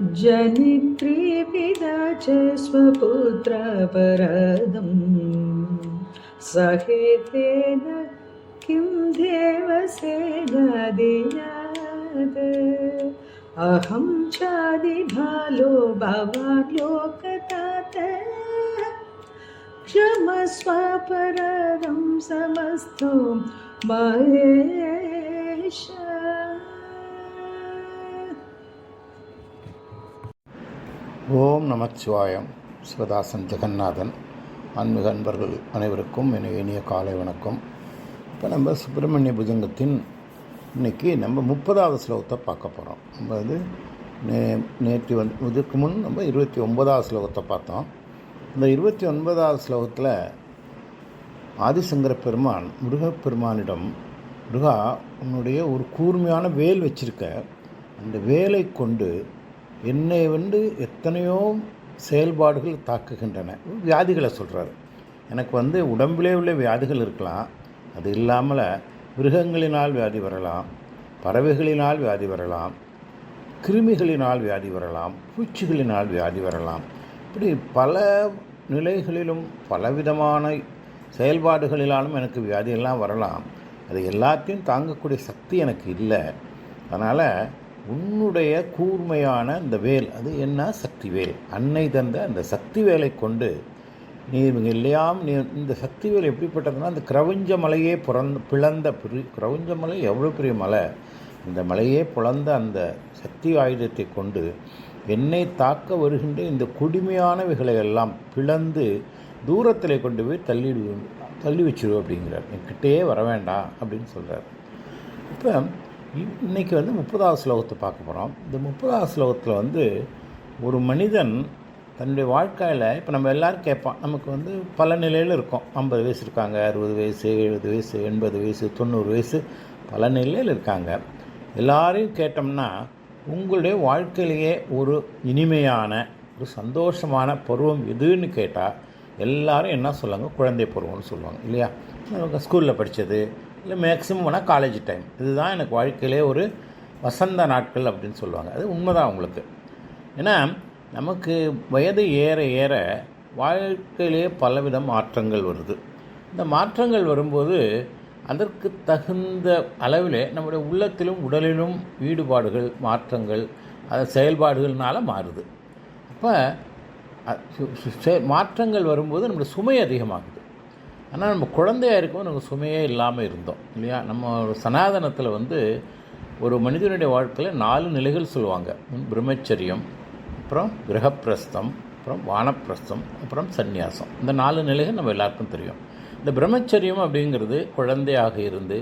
जनित्री पिता च स्वपुत्रपरदं सहेतेन किं देवसेनादिनाद अहं चादिभालो भवान् लोकतात क्षमस्वापराधं समस्तु महेश. ஓம் நமச்சிவாயம். சிவதாசன் ஜெகநாதன். ஆன்மீக அன்பர்கள் அனைவருக்கும் இனிய காலை வணக்கம். இப்போ நம்ம சுப்பிரமணிய புஜங்கத்தின் இன்றைக்கி நம்ம 30வது ஸ்லோகத்தை பார்க்க போகிறோம். நம்ம வந்து நேற்று இதுக்கு முன் நம்ம 29வது ஸ்லோகத்தை பார்த்தோம். இந்த 29வது ஸ்லோகத்தில் ஆதிசங்கர பெருமான் முருகப்பெருமானிடம், முருகா, உன்னுடைய ஒரு கூர்மையான வேல் வச்சிருக்க, அந்த வேலை கொண்டு என்னை எத்தனையோ செயல்பாடுகள் தாக்குகின்றன. வியாதிகளை சொல்கிறார். எனக்கு உடம்பிலே உள்ள வியாதிகள் இருக்கலாம், அது இல்லாமல் மிருகங்களினால் வியாதி வரலாம், பறவைகளினால் வியாதி வரலாம், கிருமிகளினால் வியாதி வரலாம், பூச்சிகளினால் வியாதி வரலாம். இப்படி பல நிலைகளிலும் பலவிதமான செயல்பாடுகளினாலும் எனக்கு வியாதியெல்லாம் வரலாம். அது எல்லாத்தையும் தாங்கக்கூடிய சக்தி எனக்கு இல்லை. அதனால் உன்னுடைய கூர்மையான இந்த வேல், அது என்ன? சக்தி வேல். அன்னை தந்த அந்த சக்தி வேலை கொண்டு நீ இல்லையாம். நீ இந்த சக்தி வேல் எப்படிப்பட்டதுன்னா, அந்த கிரவுஞ்ச மலையே பிளந்த கிரவுஞ்ச மலை எவ்வளோ பெரிய மலை, அந்த மலையே பிளந்த அந்த சக்தி ஆயுதத்தை கொண்டு என்னை தாக்க வருகின்ற இந்த கொடுமையானவைகளை எல்லாம் பிளந்து தூரத்தில் கொண்டு போய் தள்ளி வச்சிரு அப்படிங்கிறார். என்கிட்டே வர வேண்டாம் அப்படின்னு சொல்கிறார். இப்போ இன்றைக்கி 30வது ஸ்லோகத்தை பார்க்க போகிறோம். இந்த 30வது ஸ்லோகத்தில் ஒரு மனிதன் தன்னுடைய வாழ்க்கையில், இப்போ நம்ம எல்லோரும் கேட்போம், நமக்கு பல நிலையில் இருக்கோம். 50 வயசு இருக்காங்க, 60 வயசு, 70 வயசு, 80 வயசு, 90 வயசு, பல நிலையில் இருக்காங்க. எல்லாரையும் கேட்டோம்னா, உங்களுடைய வாழ்க்கையிலேயே ஒரு இனிமையான ஒரு சந்தோஷமான பருவம் எதுன்னு கேட்டால் எல்லோரும் என்ன சொல்லுவாங்க? குழந்தை பருவம்னு சொல்லுவாங்க இல்லையா? ஸ்கூலில் படித்தது, இல்லை மேக்ஸிமம் வேணால் காலேஜ் டைம், இதுதான் எனக்கு வாழ்க்கையிலே ஒரு வசந்த நாட்கள் அப்படின்னு சொல்லுவாங்க. அது உண்மைதான் உங்களுக்கு. ஏன்னா நமக்கு வயது ஏற ஏற வாழ்க்கையிலே பலவித மாற்றங்கள் வருது. இந்த மாற்றங்கள் வரும்போது அதற்கு தகுந்த அளவிலே நம்முடைய உள்ளத்திலும் உடலிலும் ஈடுபாடுகள், மாற்றங்கள், அது செயல்பாடுகள்னால மாறுது. அப்போ மாற்றங்கள் வரும்போது நம்முடைய சுமை அதிகமாகுது. ஆனால் நம்ம குழந்தையாக இருக்கும்போது நமக்கு சுமையே இல்லாமல் இருந்தோம் இல்லையா? நம்ம சனாதனத்தில் ஒரு மனிதனுடைய வாழ்க்கையில் 4 நிலைகள் சொல்லுவாங்க. பிரம்மச்சரியம், அப்புறம் கிரகப்பிரஸ்தம், அப்புறம் வானப்பிரஸ்தம், அப்புறம் சந்நியாசம். இந்த 4 நிலைகள் நம்ம எல்லாருக்கும் தெரியும். இந்த பிரம்மச்சரியம் அப்படிங்கிறது குழந்தையாக இருந்து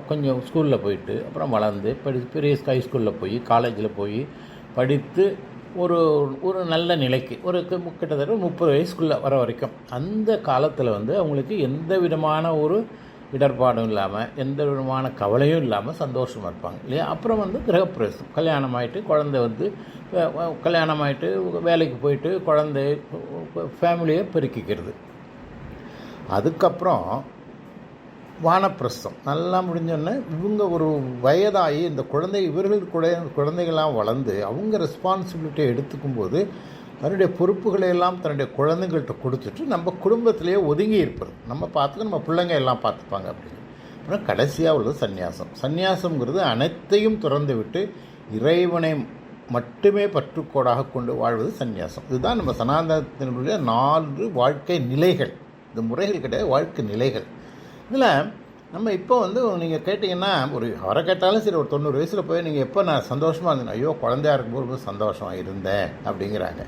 கொஞ்சம் ஸ்கூலில் போயிட்டு அப்புறம் வளர்ந்து பெரிய ஹைஸ்கூலில் போய் காலேஜில் போய் படித்து ஒரு நல்ல நிலைக்கு கிட்டத்தட்ட 30 வயசுக்குள்ளே வர வரைக்கும் அந்த காலத்தில் அவங்களுக்கு எந்த விதமான ஒரு இடர்பாடும் இல்லாமல், எந்த விதமான கவலையும் இல்லாமல் சந்தோஷமாக இருப்பாங்க இல்லையா? அப்புறம் கிரகப்பிரவேசம், கல்யாணம் ஆகிட்டு குழந்தை கல்யாணம் ஆகிட்டு வேலைக்கு போயிட்டு குழந்தை ஃபேமிலியை பெருக்கிக்கிறது. அதுக்கப்புறம் வானப்பிரஸ்தம் நல்லா முடிஞ்சோடனே இவங்க ஒரு வயதாகி இந்த குழந்தைகள்லாம் வளர்ந்து அவங்க ரெஸ்பான்சிபிலிட்டியை எடுத்துக்கும்போது தன்னுடைய பொறுப்புகளை எல்லாம் தன்னுடைய குழந்தைங்கள்ட்ட கொடுத்துட்டு நம்ம குடும்பத்திலேயே ஒதுங்கி இருப்பது, நம்ம பார்த்துக்க நம்ம பிள்ளைங்க எல்லாம் பார்த்துப்பாங்க அப்படின்னு. அப்புறம் கடைசியாக உள்ளது சந்நியாசம். சந்நியாசங்கிறது அனைத்தையும் திறந்து விட்டு இறைவனை மட்டுமே பற்றுக்கோடாக கொண்டு வாழ்வது சந்நியாசம். இதுதான் நம்ம சனாதனத்தினுடைய 4 வாழ்க்கை நிலைகள். இந்த முறைகள் கிடையாது, வாழ்க்கை நிலைகள். இதில் நம்ம இப்போ நீங்கள் கேட்டிங்கன்னா, அவரை கேட்டாலும் சரி, ஒரு 90 வயசில் போய் நீங்கள் எப்போ நான் சந்தோஷமாக இருந்தேன், ஐயோ குழந்தையாக இருக்கும்போது சந்தோஷமாக இருந்தேன் அப்படிங்கிறாங்க.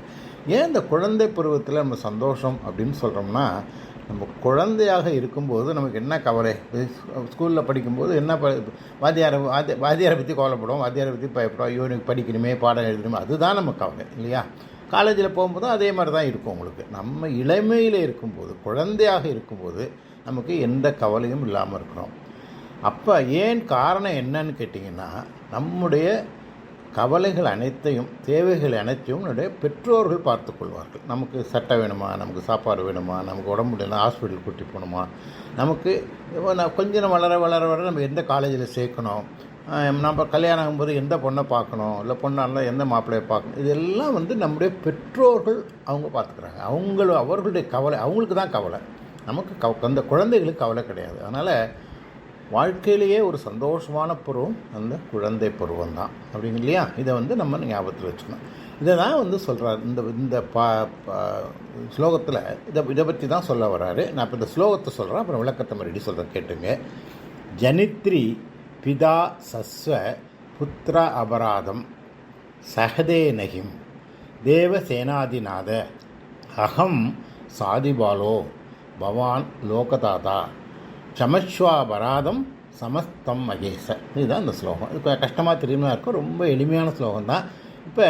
ஏன் இந்த குழந்தை பருவத்தில் நம்ம சந்தோஷம் அப்படின்னு சொல்கிறோம்னா, நம்ம குழந்தையாக இருக்கும்போது நமக்கு என்ன கவலை? ஸ்கூலில் படிக்கும்போது என்ன வாத்தியாரை பற்றி கவலைப்படுவோம், வாத்தியாரை பற்றி பயப்படுவோம், ஐயோ எனக்கு படிக்கணுமே, பாடம் எழுதணுமே, அதுதான் நம்ம கவலை இல்லையா? காலேஜில் போகும்போதும் அதே மாதிரி தான் இருக்கும் உங்களுக்கு. நம்ம இளமையில் இருக்கும்போது, குழந்தையாக இருக்கும்போது நமக்கு எந்த கவலையும் இல்லாமல் இருக்கணும். அப்போ ஏன் காரணம் என்னன்னு கேட்டிங்கன்னா, நம்முடைய கவலைகள் அனைத்தையும், தேவைகள் அனைத்தையும் நம்முடைய பெற்றோர்கள் பார்த்து கொள்வார்கள். நமக்கு சட்டை வேணுமா, நமக்கு சாப்பாடு வேணுமா, நமக்கு உடம்பு முடியல ஹாஸ்பிட்டல் கூட்டி போகணுமா, நமக்கு கொஞ்சம் வளர வளர வர நம்ம எந்த காலேஜில் சேர்க்கணும், நம்ம கல்யாணம் ஆகும்போது எந்த பொண்ணை பார்க்கணும், இல்லை பொண்ணாக இருந்தால் எந்த மாப்பிள்ளையை பார்க்கணும், இதெல்லாம் வந்து நம்முடைய பெற்றோர்கள் அவங்க பார்த்துக்குறாங்க. அவர்களுடைய கவலை, அவங்களுக்கு தான் கவலை. நமக்கு அந்த குழந்தைகளுக்கு கவலை கிடையாது. அதனால் வாழ்க்கையிலேயே ஒரு சந்தோஷமான பருவம் அந்த குழந்தை பருவம் தான் அப்படிங்க இல்லையா? இதை வந்து நம்ம ஞாபகத்தில் வச்சுக்கணும். இதை தான் வந்து சொல்கிறார் இந்த ஸ்லோகத்தில். இதை பற்றி தான் சொல்ல வர்றாரு. நான் இப்போ இந்த ஸ்லோகத்தை சொல்கிறேன், அப்புறம் விளக்கத்தை மறுபடி சொல்கிறேன், கேட்டுங்க. ஜனித்ரி பிதா சஸ்வ புத்திர அபராதம் சஹதே நகிம் தேவசேனாதிநாத அகம் சாதிபாலோ பவான் லோகதாதா சமஸ்வாபராதம் சமஸ்தம் மகேச. இதுதான் இந்த ஸ்லோகம். இது கஷ்டமாக தெரியுமா இருக்கும், ரொம்ப எளிமையான ஸ்லோகம் தான். இப்போ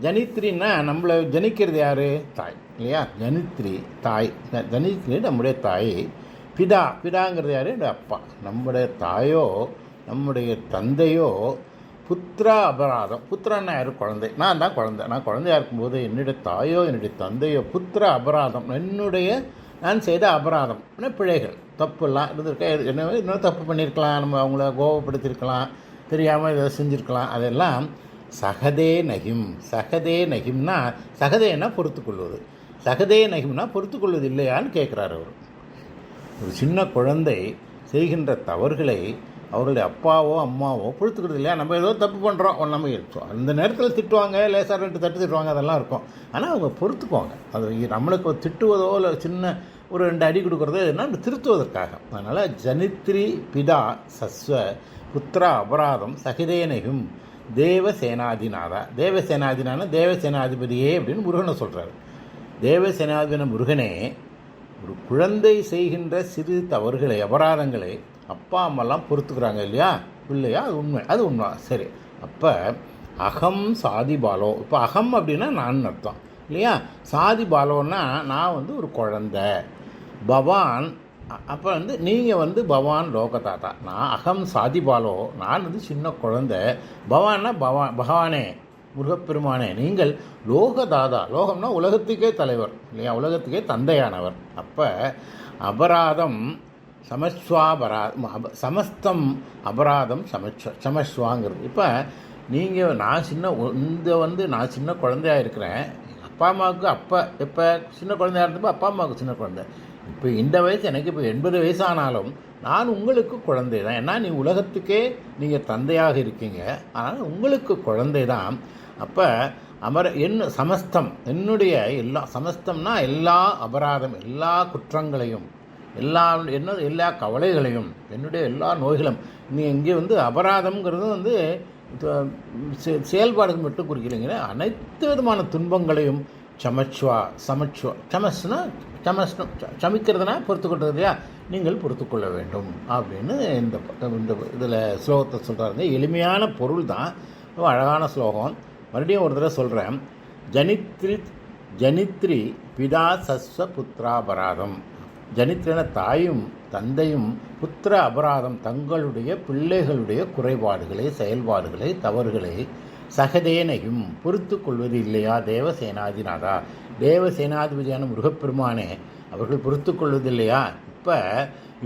ஜனித்ரின்னா நம்மளை ஜனிக்கிறது யார்? தாய் இல்லையா? ஜனித்ரி தாய். ஜனித்ரி நம்முடைய தாய். பிதாங்கிறது யார்? அப்பா. நம்முடைய தாயோ நம்முடைய தந்தையோ புத்திரா அபராதம். புத்திரன்னா யார்? குழந்தை. நான் தான் குழந்தை. நான் குழந்தையாக இருக்கும்போது என்னுடைய தாயோ என்னுடைய தந்தையோ புத்திர அபராதம், நான் செய்த அபராதம், பிழைகள், தப்புலாம் இருந்திருக்க. இன்னும் தப்பு பண்ணியிருக்கலாம், நம்ம அவங்கள கோபப்படுத்தியிருக்கலாம், தெரியாமல் இதை செஞ்சுருக்கலாம். அதெல்லாம் சகதே நகிம்னா சகதேன்னா பொறுத்துக்கொள்வது. சகதே நகிம்னா பொறுத்துக்கொள்வது இல்லையான்னு கேட்குறாரு அவர். ஒரு சின்ன குழந்தை செய்கின்ற தவறுகளை அவருடைய அப்பாவோ அம்மாவோ பொறுத்துக்கிறது இல்லையா? நம்ம ஏதோ தப்பு பண்ணுறோம், நம்ம இருக்கோம், அந்த நேரத்தில் திட்டுவாங்க, லேசாக 2 தட்டு திட்டுவாங்க, அதெல்லாம் இருக்கும். ஆனால் அவங்க பொறுத்துக்குவாங்க. அது நம்மளுக்கு திட்டுவதோ இல்லை சின்ன ஒரு 2 அடி கொடுக்குறதோ எதுனா திருத்துவதற்காக. அதனால் ஜனித்ரி பிதா சஸ்வ புத்திர அபராதம் சகிதேனகும் தேவசேனாதிநாதா. தேவசேனாதிபதியே அப்படின்னு முருகனை சொல்கிறார். தேவசேனாதிபதி முருகனே, ஒரு குழந்தை செய்கின்ற சிறு தவறுகளை, அபராதங்களை அப்பா அம்மாலாம் பொறுத்துக்கிறாங்க இல்லையா? அது உண்மை. சரி, அப்போ அகம் சாதிபாலோ. இப்போ அகம் அப்படின்னா நான் அர்த்தம் இல்லையா? சாதிபாலோன்னா நான் வந்து ஒரு குழந்தை. பவான், அப்போ வந்து நீங்கள் வந்து பவான் லோகதாத்தா. நான் அகம் சாதிபாலோ, நான் வந்து சின்ன குழந்தை. பவான்னா பகவானே, முருகப்பெருமானே, நீங்கள் லோகதாதா. லோகம்னா உலகத்துக்கே தலைவர் இல்லையா? உலகத்துக்கே தந்தையானவர். அப்போ அபராதம் சமஸ்தம் அபராதம் சமஸ்வாங்கிறது. இப்போ நீங்கள் நான் சின்ன குழந்தையாக இருக்கிறேன். அப்பா அம்மாவுக்கு இப்போ சின்ன குழந்தையாக இருந்தப்போ அப்பா அம்மாவுக்கு சின்ன குழந்தை. இப்போ இந்த வயசு எனக்கு இப்போ 80 வயசு ஆனாலும் நான் உங்களுக்கு குழந்தை தான். ஏன்னா நீ உலகத்துக்கே நீங்கள் தந்தையாக இருக்கீங்க, அதனால் உங்களுக்கு குழந்தை தான். அப்போ சமஸ்தம், என்னுடைய சமஸ்தம்னா எல்லா அபராதம், எல்லா குற்றங்களையும், எல்லா கவலைகளையும், என்னுடைய எல்லா நோய்களும். நீ இங்கே வந்து அபராதம்ங்கிறது வந்து செயல்பாடுகள் மட்டும் குறிக்கலைங்க, அனைத்து விதமான துன்பங்களையும் சமிக்கிறதுனா பொறுத்துக்கொள்றது இல்லையா? நீங்கள் பொறுத்துக்கொள்ள வேண்டும் அப்படின்னு இந்த இதில் ஸ்லோகத்தை சொல்கிறாருங்க. எளிமையான பொருள் தான், ரொம்ப அழகான ஸ்லோகம். மறுபடியும் ஒரு தடவை சொல்கிறேன். ஜனித்ரி பிதா சஸ்வ புத்திராபராதம். ஜனித்திரன தாயும் தந்தையும் புத்திர அபராதம், தங்களுடைய பிள்ளைகளுடைய குறைபாடுகளை, செயல்பாடுகளை, தவறுகளை சகதேனையும் பொறுத்து கொள்வது இல்லையா? தேவசேனாதிநாதா, தேவசேனாதிபதியான முருகப்பெருமானே, அவர்கள் பொறுத்து கொள்வது இல்லையா?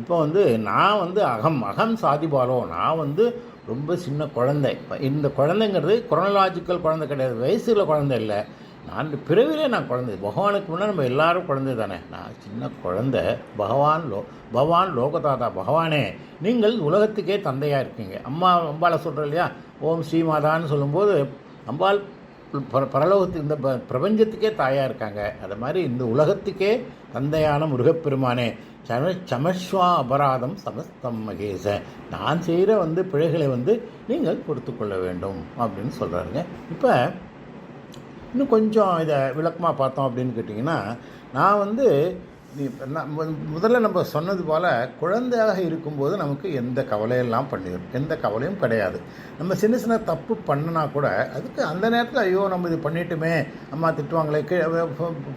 இப்போ வந்து நான் வந்து அகம் சாதிபாலோ, நான் வந்து ரொம்ப சின்ன குழந்தை. இந்த குழந்தைங்கிறது குரோனலாஜிக்கல் குழந்தை கிடையாது, வயசுல குழந்தை இல்லை. நான் பிறவிலே நான் குழந்தை. பகவானுக்கு முன்னே நம்ம எல்லாரும் குழந்தை தானே. நான் சின்ன குழந்தை. பகவான் லோகதாதா, பகவானே நீங்கள் உலகத்துக்கே தந்தையாக இருக்கீங்க. அம்பாளை சொல்கிறோம் இல்லையா? ஓம் ஸ்ரீமாதான்னு சொல்லும்போது அம்பாள் பரலோகத்துக்கு, இந்த பிரபஞ்சத்துக்கே தாயாக இருக்காங்க. அது மாதிரி இந்த உலகத்துக்கே தந்தையான முருகப்பெருமானே, சமஸ்வா அபராதம் சமஸ்தம் மகேச, நான் செய்கிற வந்து பிழைகளை வந்து நீங்கள் பொறுத்து கொள்ள வேண்டும் அப்படின்னு சொல்கிறாருங்க. இப்போ இன்னும் கொஞ்சம் இதை விளக்கமாக பார்த்தோம் அப்படின்னு கேட்டிங்கன்னா, நான் வந்து முதல்ல நம்ம சொன்னது போல் குழந்தையாக இருக்கும்போது நமக்கு எந்த கவலையெல்லாம் பண்ணிடும், எந்த கவலையும் கிடையாது. நம்ம சின்ன சின்ன தப்பு பண்ணினா கூட அதுக்கு அந்த நேரத்தில் ஐயோ நம்ம இது பண்ணிட்டோமே, அம்மா திட்டுவாங்களே, கீழே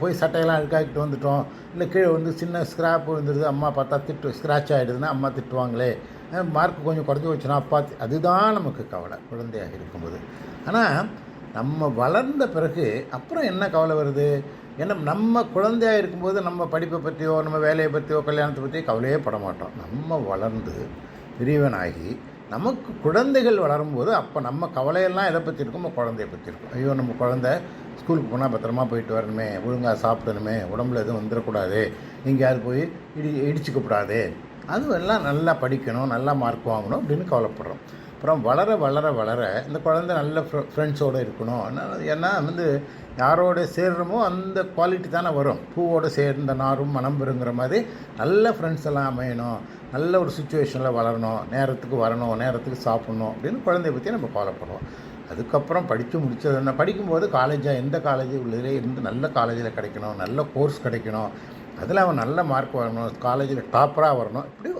போய் சட்டையெல்லாம் அழுக்காக்கிட்டு வந்துட்டோம், இல்லை கீழே வந்து சின்ன ஸ்க்ராப் விழுந்துருது, அம்மா பார்த்தா ஸ்க்ராட்ச் ஆகிடுதுன்னா அம்மா திட்டுவாங்களே, மார்க் கொஞ்சம் குறைஞ்சி வச்சுனா அப்பா, அதுதான் நமக்கு கவலை குழந்தையாக இருக்கும்போது. ஆனால் நம்ம வளர்ந்த பிறகு அப்புறம் என்ன கவலை வருது? ஏன்னா நம்ம குழந்தையாக இருக்கும்போது நம்ம படிப்பை பற்றியோ, நம்ம வேலையை பற்றியோ, கல்யாணத்தை பற்றியோ கவலையே பட மாட்டோம். நம்ம வளர்ந்து பெரியவனாகி நமக்கு குழந்தைகள் வளரும்போது அப்போ நம்ம கவலையெல்லாம் எதை பற்றி இருக்கும், நம்ம குழந்தைய பற்றி இருக்கும். ஐயோ நம்ம குழந்தை ஸ்கூலுக்கு போனால் பத்திரமா போயிட்டு வரணுமே, ஒழுங்காக சாப்பிடணுமே, உடம்புல எதுவும் வந்துடக்கூடாது, எங்கேயாவது போய் இடிச்சிக்கக்கூடாது, அதுவெல்லாம் நல்லா படிக்கணும், நல்லா மார்க் வாங்கணும் அப்படின்னு கவலைப்படுறோம். அப்புறம் வளர வளர வளர இந்த குழந்தை நல்ல ஃப்ரெண்ட்ஸோடு இருக்கணும். ஏன்னா யாரோட சேர்றமோ அந்த குவாலிட்டி தானே வரும். பூவோடு சேர்ந்த நாரும் மனம் பெறுங்கிற மாதிரி நல்ல ஃப்ரெண்ட்ஸ் எல்லாம் அமையணும், நல்ல ஒரு சுச்சுவேஷனில் வளரணும், நேரத்துக்கு வரணும், நேரத்துக்கு சாப்பிட்ணும் அப்படின்னு குழந்தைய பற்றி நம்ம கவலைப்படுறோம். அதுக்கப்புறம் படித்து முடித்தது படிக்கும்போது காலேஜாக எந்த காலேஜ் உள்ளே இருந்து நல்ல காலேஜில் கிடைக்கணும், நல்ல கோர்ஸ் கிடைக்கணும், அதில் அவன் நல்ல மார்க் வரணும், காலேஜில் டாப்பராக வரணும், இப்படி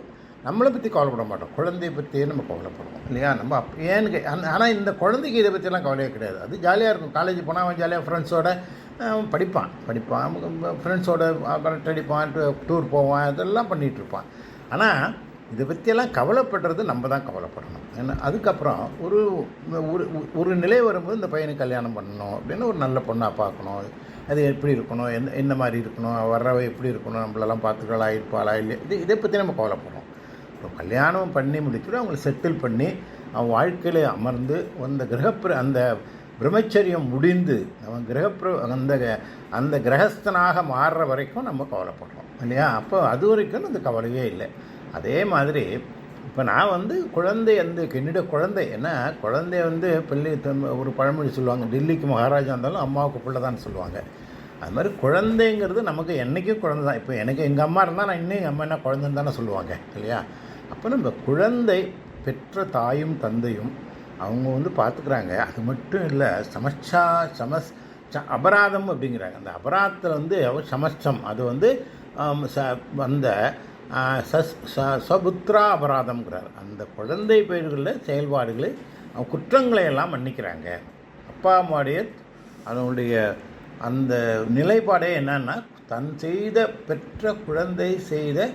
நம்மளை பற்றி கவலைப்பட மாட்டோம், குழந்தைய பற்றியே நம்ம கவலைப்படுவோம் இல்லையா. நம்ம ஏன்னு ஆனால் இந்த குழந்தைக்கு இதை பற்றியெல்லாம் கவலையே கிடையாது. அது ஜாலியாக இருக்கும். காலேஜ் போனால் அவன் ஜாலியாக ஃப்ரெண்ட்ஸோட படிப்பான், ஃப்ரெண்ட்ஸோட அடிப்பான், டூர் போவான், இதெல்லாம் பண்ணிகிட்ருப்பான். ஆனால் இதை பற்றியெல்லாம் கவலைப்படுறது நம்ம தான் கவலைப்படணும். ஏன்னா அதுக்கப்புறம் ஒரு ஒரு நிலை வரும்போது இந்த பையனுக்கு கல்யாணம் பண்ணணும் அப்படின்னு ஒரு நல்ல பொண்ணாக பார்க்கணும், அது எப்படி இருக்கணும், என்ன மாதிரி இருக்கணும், வர்றவை எப்படி இருக்கணும், நம்மளெல்லாம் பார்த்துக்கலாம் இருப்பாளா இல்லை, இதை பற்றி நம்ம கவலைப்படுறோம். இப்போ கல்யாணம் பண்ணி முடிச்சுட்டு அவங்களை செட்டில் பண்ணி அவன் வாழ்க்கையில் அமர்ந்து அந்த பிரம்மச்சரியம் முடிந்து அவன் அந்த கிரகஸ்தனாக மாறுற வரைக்கும் நம்ம கவலைப்படுறோம் இல்லையா. அப்போ அது வரைக்கும் அந்த கவலையே இல்லை. அதே மாதிரி இப்போ நான் குழந்தை என்னுடைய குழந்தை ஏன்னா குழந்தைய பிள்ளை ஒரு பழமொழி சொல்லுவாங்க, டெல்லிக்கு மகாராஜா இருந்தாலும் அம்மாவுக்கு பிள்ளை தான் சொல்லுவாங்க. அது மாதிரி குழந்தைங்கிறது நமக்கு என்றைக்கும் குழந்தை தான். இப்போ எனக்கு எங்கள் அம்மா இருந்தால் நான் இன்னும் எங்கள் அம்மா என்ன குழந்தைன்னு தானே சொல்லுவாங்க இல்லையா. அப்போ நம்ம குழந்தை பெற்ற தாயும் தந்தையும் அவங்க பார்த்துக்கிறாங்க. அது மட்டும் இல்லை, அபராதம் அப்படிங்கிறாங்க. அந்த அபராதத்தில் சமஸ்டம் அது அந்த சபுத்ரா அபராதம்ங்கிறார். அந்த குழந்தை பெயர்களில் செயல்பாடுகளை குற்றங்களை எல்லாம் மன்னிக்கிறாங்க. அப்பா அம்மாவுடைய அதனுடைய அந்த நிலைப்பாடே என்னன்னா, பெற்ற குழந்தை செய்த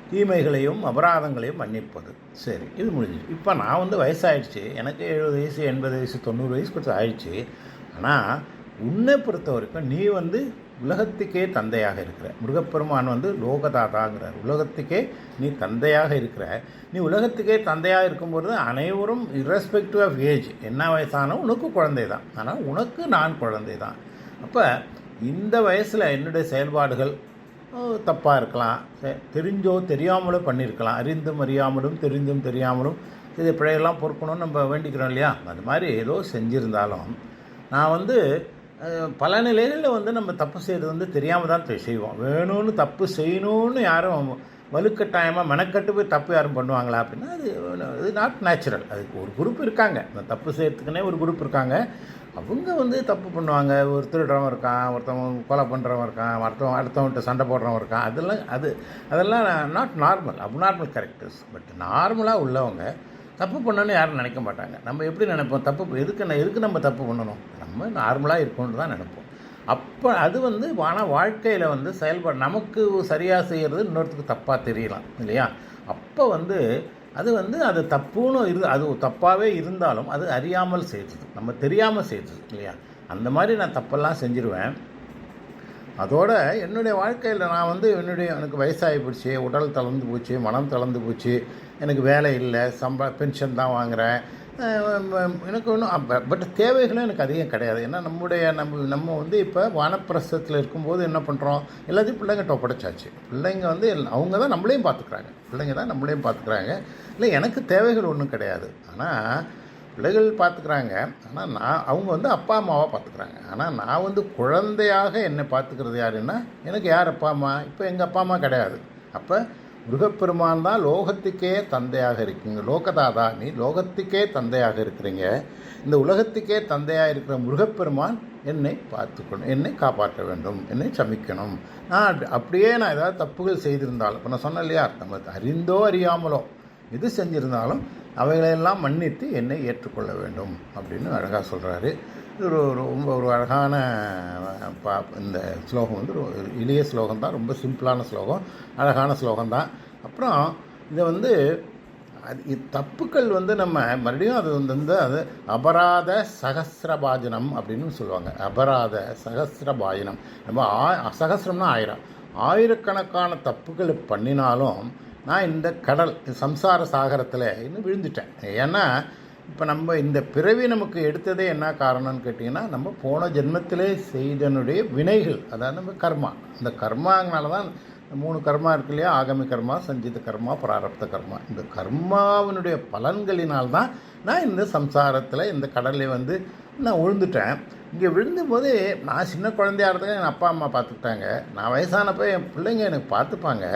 தீமைகளையும் அபராதங்களையும் மன்னிப்பது. சரி, இது முடிஞ்சிச்சு. இப்போ நான் வயசாகிடுச்சு, எனக்கு 70 வயசு 80 வயசு 90 வயசு கொடுத்து ஆயிடுச்சு. ஆனால் உன்னை பொறுத்த வரைக்கும் நீ உலகத்துக்கே தந்தையாக இருக்கிற. முருகப்பெருமான் லோகதாதாங்கிறார். உலகத்துக்கே நீ தந்தையாக இருக்கிற. நீ உலகத்துக்கே தந்தையாக இருக்கும்போது அனைவரும் இர்ரெஸ்பெக்டிவ் ஆஃப் ஏஜ், என்ன வயசானோ உனக்கு குழந்தை தான். ஆனால் உனக்கு நான் குழந்தை தான். அப்போ இந்த வயசில் என்னுடைய செயல்பாடுகள் தப்பாக இருக்கலாம், தெரிஞ்சோ தெரியாமலோ பண்ணியிருக்கலாம், அறிந்தும் அறியாமலும் தெரிந்தும் தெரியாமலும் இது பிழையெல்லாம் பொறுக்கணும்னு நம்ம வேண்டிக்கிறோம் இல்லையா. அது மாதிரி ஏதோ செஞ்சுருந்தாலும் நான் பல நிலைகளில் நம்ம தப்பு செய்கிறது தெரியாமல் தான் செய்வோம். வேணும்னு தப்பு செய்யணும்னு யாரும் வலுக்கட்டாயமாக மெனக்கட்டு போய் தப்பு யாரும் பண்ணுவாங்களா அப்படின்னா அது நாட் நேச்சுரல். அதுக்கு ஒரு குரூப் இருக்காங்க, அந்த தப்பு செய்கிறதுக்குன்னே ஒரு குரூப் இருக்காங்க. அவங்க தப்பு பண்ணுவாங்க. ஒரு திருடுறவன் இருக்கான், ஒருத்தவன் கொலை பண்ணுறவன் இருக்கான், அடுத்தவன்கிட்ட சண்டை போடுறவன் இருக்கான். அதெல்லாம் not normal, abnormal characters. But நார்மலாக உள்ளவங்க தப்பு பண்ணணும்னு யாரும் நினைக்க மாட்டாங்க. நம்ம எப்படி நினைப்போம், தப்பு எதுக்கு நம்ம தப்பு பண்ணணும், நம்ம நார்மலாக இருக்கணும்னு தான் நினைப்போம். அப்போ அது ஆனால் வாழ்க்கையில் செயல்பாடு நமக்கு சரியாக செய்கிறது இன்னொருத்துக்கு தப்பாக தெரியலாம் இல்லையா. அப்போ அது அது தப்புன்னு அது தப்பாகவே இருந்தாலும் அது அறியாமல் செய்தது, நம்ம தெரியாமல் செய்தது இல்லையா. அந்த மாதிரி நான் தப்பெல்லாம் செஞ்சுருவேன். அதோட என்னுடைய வாழ்க்கையில் நான் எனக்கு வயசாகி போச்சு, உடல் தளர்ந்து போச்சு, மனம் தளர்ந்து போச்சு, எனக்கு வேலை இல்லை, பென்ஷன் தான் வாங்குகிறேன், எனக்கு ஒன்றும் பட் தேவைகளும் எனக்கு அதிகம் கிடையாது. ஏன்னா நம்ம இப்போ வானப்பிரசத்தில் இருக்கும்போது என்ன பண்ணுறோம், எல்லாத்தையும் பிள்ளைங்கிட்ட ஒப்படைச்சாச்சு. பிள்ளைங்க அவங்க தான் நம்மளையும் பார்த்துக்கிறாங்க. இல்லை எனக்கு தேவைகள் ஒன்றும் கிடையாது. ஆனால் பிள்ளைகள் பார்த்துக்கிறாங்க. ஆனால் அவங்க அப்பா அம்மாவாக பார்த்துக்கிறாங்க. ஆனால் நான் குழந்தையாக என்னை பார்த்துக்கிறது யாருன்னா, எனக்கு யார் அப்பா அம்மா, இப்போ எங்கள் அப்பா அம்மா கிடையாது. அப்போ முருகப்பெருமான் தான் லோகத்துக்கே தந்தையாக இருக்கீங்க. லோகதாதா, நீ லோகத்துக்கே தந்தையாக இருக்கிறீங்க. இந்த உலகத்துக்கே தந்தையாக இருக்கிற முருகப்பெருமான் என்னை பார்த்துக்கணும், என்னை காப்பாற்ற வேண்டும், என்னை சமிக்கணும். அப்படியே நான் ஏதாவது தப்புகள் செய்திருந்தாலும், இப்போ நான் சொன்னேன் இல்லையா, நம்ம அறிந்தோ அறியாமலோ எது செஞ்சுருந்தாலும் அவைகளையெல்லாம் மன்னித்து என்னை ஏற்றுக்கொள்ள வேண்டும் அப்படின்னு அழகாக சொல்கிறாரு. இது ரொம்ப ஒரு அழகான இந்த ஸ்லோகம் எளிய ஸ்லோகம் தான், ரொம்ப சிம்பிளான ஸ்லோகம், அழகான ஸ்லோகம் தான். அப்புறம் இதை தப்புக்கள் நம்ம மறுபடியும் அது அது அபராத சகசிரபாஜனம் அப்படின்னு சொல்லுவாங்க. அபராத சகசிரபாஜனம், நம்ம சகசிரம்னா 1000, ஆயிரக்கணக்கான தப்புகளை பண்ணினாலும் நான் இந்த கடல் சம்சார சாகரத்தில் இன்னும் விழுந்துட்டேன். ஏன்னா இப்போ நம்ம இந்த பிறவி நமக்கு எடுத்ததே என்ன காரணம்னு கேட்டிங்கன்னா, நம்ம போன ஜென்மத்திலே செய்தனுடைய வினைகள், அதாவது நம்ம கர்மா. இந்த கர்மாங்கனால தான் 3 கர்மா இருக்கு இல்லையா, ஆகமி கர்மா, சஞ்சித கர்மா, பிராரப்த கர்மா. இந்த கர்மாவினுடைய பலன்களினால்தான் நான் இந்த சம்சாரத்தில் இந்த கடலில் நான் விழுந்துட்டேன். இங்கே விழுந்தபோது நான் சின்ன குழந்தையாக இருந்ததுக்கு என் அப்பா அம்மா பார்த்துக்கிட்டாங்க. நான் வயசானப்போ என் பிள்ளைங்க எனக்கு பார்த்துப்பாங்க.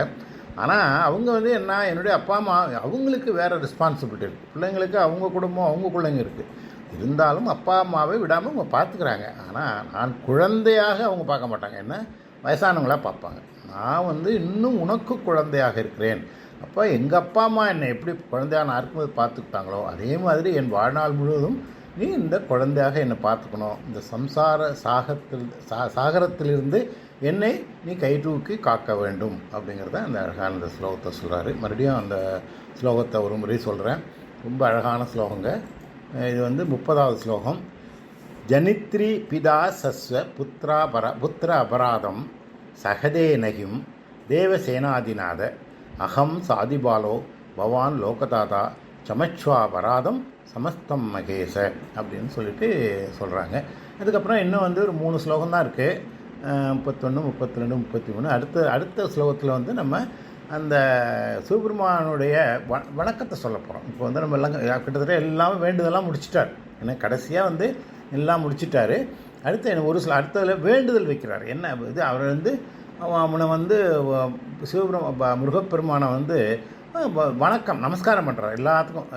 ஆனால் அவங்க என்ன, என்னுடைய அப்பா அம்மா அவங்களுக்கு வேறு ரெஸ்பான்சிபிலிட்டி இருக்குது. பிள்ளைங்களுக்கு அவங்க குடும்பம், அவங்க பிள்ளைங்க இருக்குது. இருந்தாலும் அப்பா அம்மாவை விடாமல் அவங்க பார்த்துக்கிறாங்க. ஆனால் நான் குழந்தையாக அவங்க பார்க்க மாட்டாங்க, என்ன வயசானவங்களாக பார்ப்பாங்க. நான் இன்னும் உனக்கு குழந்தையாக இருக்கிறேன். அப்போ எங்கள் அப்பா அம்மா என்னை எப்படி குழந்தையாக நான் இருக்கும்போது பார்த்துக்கிட்டாங்களோ அதே மாதிரி என் வாழ்நாள் முழுவதும் நீ இந்த குழந்தையாக என்னை பார்த்துக்கணும். இந்த சம்சார சாகரத்திலிருந்து என்னை நீ கை தூக்கி காக்க வேண்டும் அப்படிங்கிறத அந்த அழகான இந்த ஸ்லோகத்தை சொல்கிறாரு. மறுபடியும் அந்த ஸ்லோகத்தை ஒரு முறை சொல்கிறேன். ரொம்ப அழகான ஸ்லோகங்க இது. 30வது ஸ்லோகம். ஜனித்ரி பிதா சஸ்வ புத்திர அபராதம் சகதே நகிம் தேவசேனாதிநாத அகம் சாதிபாலோ பவான் லோகதாதா சமச்வாபராதம் சமஸ்தம் மகேச அப்படின்னு சொல்லிட்டு சொல்கிறாங்க. அதுக்கப்புறம் இன்னும் ஒரு 3 ஸ்லோகம் தான் இருக்குது. 31, 32, 33. அடுத்த ஸ்லோகத்தில் நம்ம அந்த சிவபெருமானுடைய வணக்கத்தை சொல்ல போகிறோம். இப்போ நம்ம எல்லாம் கிட்டத்தட்ட எல்லாமே வேண்டுதெல்லாம் முடிச்சிட்டார். ஏன்னா கடைசியாக எல்லாம் முடிச்சிட்டாரு. அடுத்து ஒரு சில அடுத்ததில் வேண்டுதல் வைக்கிறார். என்ன இது, அவர் அவனை முருகப்பெருமானை வணக்கம் நமஸ்காரம் பண்ணுறார் எல்லாத்துக்கும்.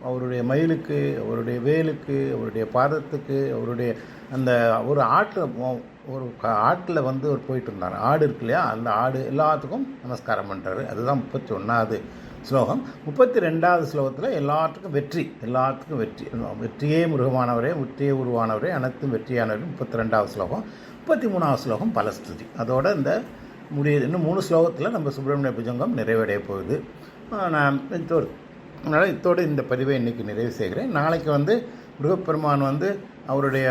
அவருடைய மயிலுக்கு, அவருடைய வேலுக்கு, அவருடைய பாதத்துக்கு, அவருடைய அந்த ஒரு ஆட்டில் அவர் போயிட்டு இருந்தார். ஆடு இருக்கு இல்லையா, அந்த ஆடு எல்லாத்துக்கும் நமஸ்காரம் பண்ணுறாரு. அதுதான் 31வது ஸ்லோகம். 32வது ஸ்லோகத்தில் எல்லாத்துக்கும் வெற்றி, வெற்றியே முருகமானவரே, வெற்றியே உருவானவரே, அனைத்தும் வெற்றியானவரே 32வது ஸ்லோகம். 33வது ஸ்லோகம் பலஸ்துதி. அதோட இந்த முடியுது. இன்னும் 3 ஸ்லோகத்தில் நம்ம சுப்பிரமணிய புஜங்கம் நிறைவடைய போகுது. நான் இதோடு இந்த பதிவை இன்றைக்கி நிறைவு செய்கிறேன். நாளைக்கு முருகப்பெருமான் அவருடைய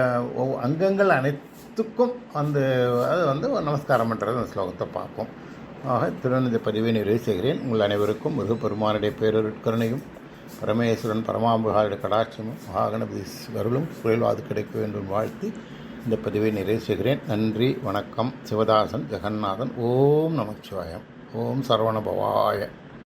அங்கங்கள் அனைத்துக்கும் அது நமஸ்காரம் பண்ணுறது அந்த ஸ்லோகத்தை பார்ப்போம். ஆக இத்துடன் இந்த பதிவை நிறைவு செய்கிறேன். உங்கள் அனைவருக்கும் முருகப்பெருமானுடைய பேரருட்கருணையும் பரமேஸ்வரன் பரமாம்புகாருடைய கடாட்சமும் மகாகணபதி அருளும் குறைவாது கிடைக்க வேண்டும் வாழ்த்தி இந்த பதிவை நிறைவு செய்கிறேன். நன்றி, வணக்கம். சிவதாசன் ஜெகநாதன். ஓம் நமச்சிவாயம். ஓம் சரவணபவாய.